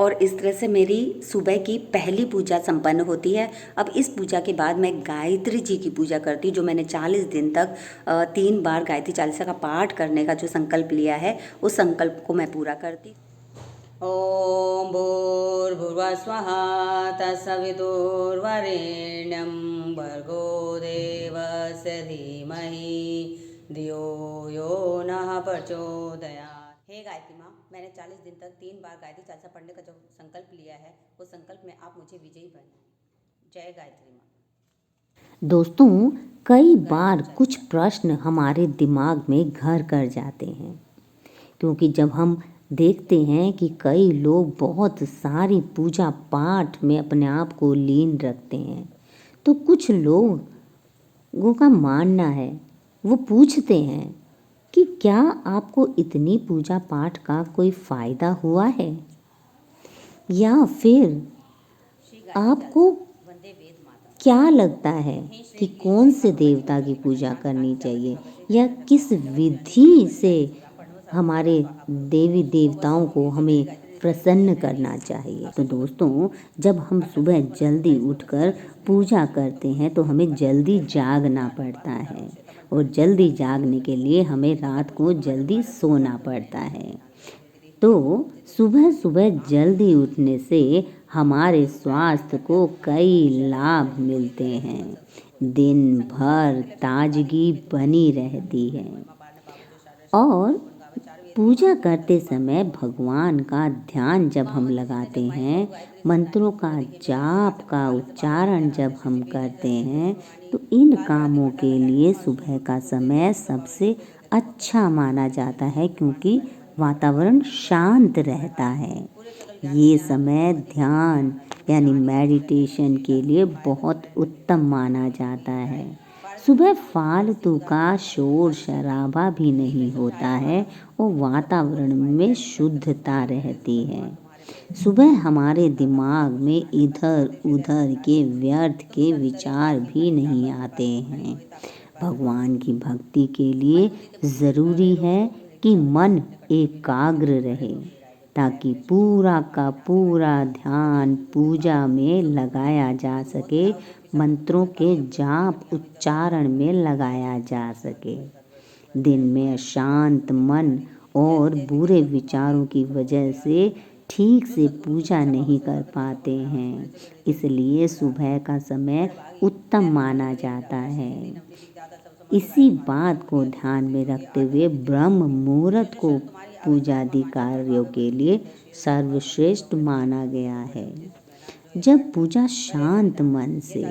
और इस तरह से मेरी सुबह की पहली पूजा संपन्न होती है। अब इस पूजा के बाद मैं गायत्री जी की पूजा करती हूँ, जो मैंने 40 दिन तक 3 बार गायत्री चालीसा का पाठ करने का जो संकल्प लिया है, उस संकल्प को मैं पूरा करती। ओम भूर्भुवः स्वः तत्सवितुर्वरेण्यं भर्गो देवस्य धीमहि धियो यो नः प्रचोदयात्। हे गायत्री माँ, मैंने 40 दिन तक 3 बार गायत्री चालीसा पढ़ने का जो संकल्प लिया है, उस संकल्प में आप मुझे विजयी बनाएं। जय गायत्री माँ। दोस्तों, कई बार कुछ प्रश्न हमारे दिमाग में घर कर जाते हैं, क्योंकि जब हम देखते हैं कि कई लोग बहुत सारी पूजा पाठ में अपने आप को लीन रखते हैं, तो कुछ लोगों का मानना है, वो पूछते हैं कि क्या आपको इतनी पूजा पाठ का कोई फ़ायदा हुआ है, या फिर आपको क्या लगता है कि कौन से देवता की पूजा करनी चाहिए, या किस विधि से हमारे देवी देवताओं को हमें प्रसन्न करना चाहिए। तो दोस्तों, जब हम सुबह जल्दी उठकर पूजा करते हैं तो हमें जल्दी जागना पड़ता है, और जल्दी जागने के लिए हमें रात को जल्दी सोना पड़ता है। तो सुबह सुबह जल्दी उठने से हमारे स्वास्थ्य को कई लाभ मिलते हैं। दिन भर ताजगी बनी रहती है, और पूजा करते समय भगवान का ध्यान जब हम लगाते हैं, मंत्रों का जाप का उच्चारण जब हम करते हैं, तो इन कामों के लिए सुबह का समय सबसे अच्छा माना जाता है, क्योंकि वातावरण शांत रहता है। ये समय ध्यान यानी मेडिटेशन के लिए बहुत उत्तम माना जाता है। सुबह फालतू का शोर शराबा भी नहीं होता है, और वातावरण में शुद्धता रहती है। सुबह हमारे दिमाग में इधर उधर के व्यर्थ के विचार भी नहीं आते हैं। भगवान की भक्ति के लिए ज़रूरी है कि मन एकाग्र रहे, ताकि पूरा का पूरा ध्यान पूजा में लगाया जा सके, मंत्रों के जाप उच्चारण में लगाया जा सके। दिन में अशांत मन और बुरे विचारों की वजह से ठीक से पूजा नहीं कर पाते हैं, इसलिए सुबह का समय उत्तम माना जाता है। इसी बात को ध्यान में रखते हुए ब्रह्म मुहूर्त को पूजादि कार्यों के लिए सर्वश्रेष्ठ माना गया है। जब पूजा शांत मन से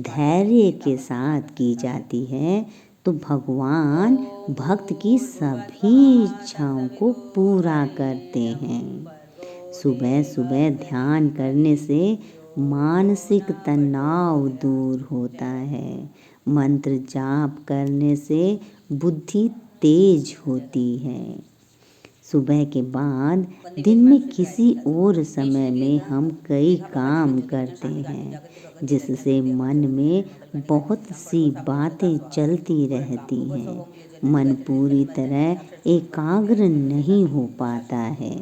धैर्य के साथ की जाती है, तो भगवान भक्त की सभी इच्छाओं को पूरा करते हैं। सुबह सुबह ध्यान करने से मानसिक तनाव दूर होता है। मंत्र जाप करने से बुद्धि तेज होती है। सुबह के बाद दिन में किसी और समय में हम कई काम करते हैं, जिससे मन में बहुत सी बातें चलती रहती हैं। मन पूरी तरह एकाग्र नहीं हो पाता है।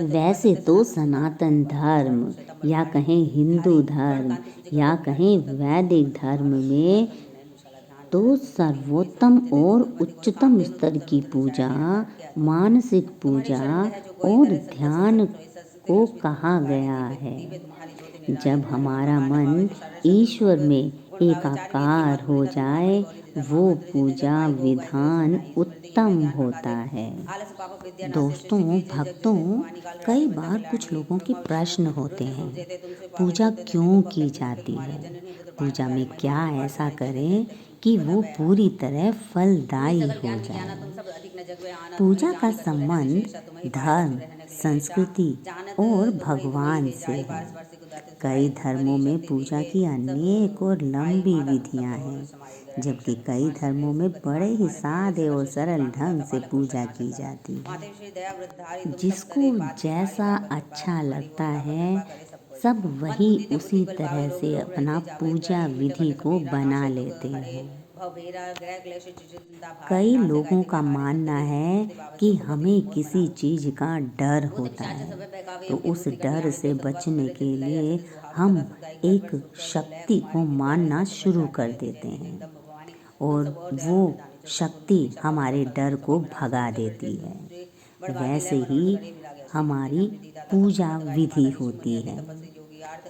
वैसे तो सनातन धर्म, या कहें हिंदू धर्म, या कहें वैदिक धर्म में तो सर्वोत्तम और उच्चतम स्तर की पूजा मानसिक पूजा और ध्यान को कहा गया है। जब हमारा मन ईश्वर में एकाकार हो जाए, वो पूजा विधान उत्तम होता है। दोस्तों, भक्तों, कई बार कुछ लोगों के प्रश्न होते हैं, पूजा क्यों की जाती है? पूजा में क्या ऐसा करें कि वो पूरी तरह फलदायी हो जाए? पूजा का संबंध धर्म, संस्कृति और भगवान से है। कई धर्मों में पूजा की अनेक और लंबी विधियां हैं, जबकि कई धर्मों में बड़े ही सादे और सरल ढंग से पूजा की जाती है। जिसको जैसा अच्छा लगता है, सब वही उसी तरह से अपना पूजा विधि को बना लेते हैं। कई लोगों का मानना है कि हमें किसी चीज़ का डर होता है, तो उस डर से बचने के लिए हम एक शक्ति को मानना शुरू कर देते हैं और वो शक्ति हमारे डर को भगा देती है। वैसे ही हमारी पूजा विधि होती है।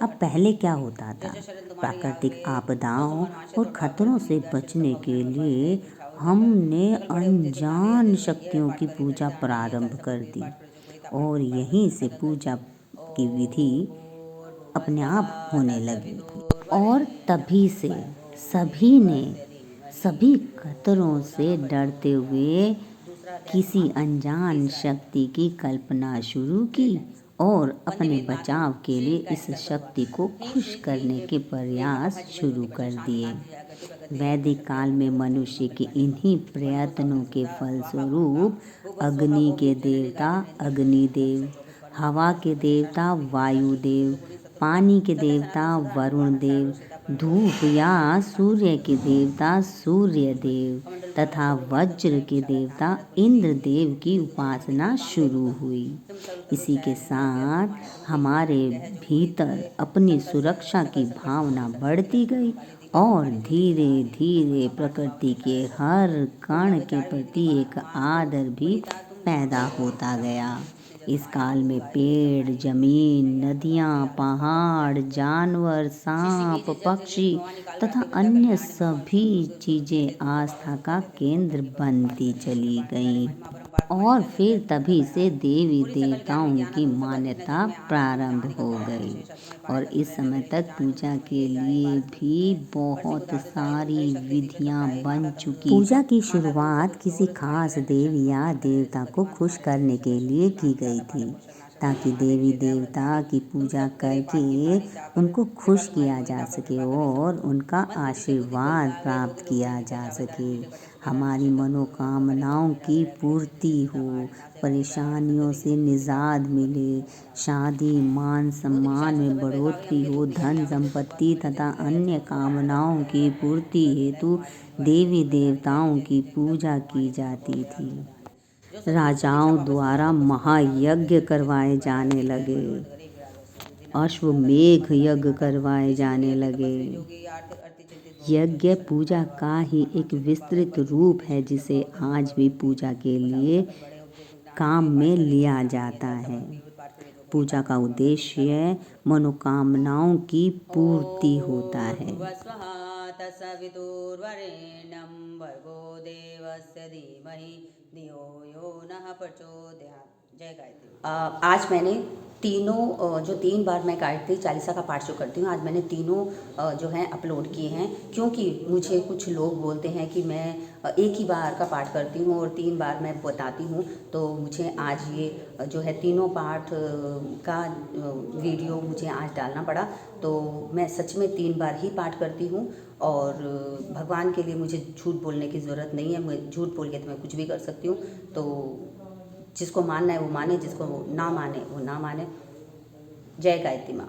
अब पहले क्या होता था, प्राकृतिक आपदाओं और खतरों से बचने के लिए हमने अनजान शक्तियों की पूजा प्रारंभ कर दी और यहीं से पूजा की विधि अपने आप होने लगी और तभी से सभी ने सभी खतरों से डरते हुए किसी अनजान शक्ति की कल्पना शुरू की और अपने बचाव के लिए इस शक्ति को खुश करने के प्रयास शुरू कर दिए। वैदिक काल में मनुष्य के इन्हीं प्रयत्नों के फलस्वरूप अग्नि के देवता अग्निदेव, हवा के देवता वायुदेव, पानी के देवता वरुण देव, धूप या सूर्य के देवता सूर्य देव तथा वज्र के देवता इंद्र देव की उपासना शुरू हुई। इसी के साथ हमारे भीतर अपनी सुरक्षा की भावना बढ़ती गई और धीरे धीरे प्रकृति के हर कण के प्रति एक आदर भी पैदा होता गया। इस काल में पेड़, जमीन, नदियाँ, पहाड़, जानवर, सांप, पक्षी तथा अन्य सभी चीजें आस्था का केंद्र बनती चली गईं और फिर तभी से देवी देवताओं की मान्यता प्रारंभ हो गई और इस समय तक पूजा के लिए भी बहुत सारी विधियां बन चुकी। पूजा की शुरुआत किसी खास देवी या देवता को खुश करने के लिए की गई थी ताकि देवी देवता की पूजा करके उनको खुश किया जा सके और उनका आशीर्वाद प्राप्त किया जा सके, हमारी मनोकामनाओं की पूर्ति हो, परेशानियों से निजात मिले, शादी मान सम्मान में बढ़ोतरी हो, धन संपत्ति तथा अन्य कामनाओं की पूर्ति हेतु देवी देवताओं की पूजा की जाती थी। राजाओं द्वारा महायज्ञ करवाए जाने लगे, अश्वमेध यज्ञ करवाए जाने लगे। यज्ञ पूजा का ही एक विस्तृत रूप है जिसे आज भी पूजा के लिए काम में लिया जाता है। पूजा का उद्देश्य मनोकामनाओं की पूर्ति होता है। आज मैंने तीनों जो 3 बार मैं गायत्री चालीसा का पाठ जो करती हूँ, आज मैंने तीनों जो हैं अपलोड किए हैं क्योंकि मुझे कुछ लोग बोलते हैं कि मैं एक ही बार का पाठ करती हूँ और 3 बार मैं बताती हूँ, तो मुझे आज ये जो है तीनों पाठ का वीडियो मुझे आज डालना पड़ा। तो मैं सच में 3 बार ही पाठ करती हूँ और भगवान के लिए मुझे झूठ बोलने की ज़रूरत नहीं है। मैं झूठ बोल के तो मैं कुछ भी कर सकती हूँ, तो जिसको मानना है वो माने, जिसको ना माने वो ना माने। जय गायत्री माँ।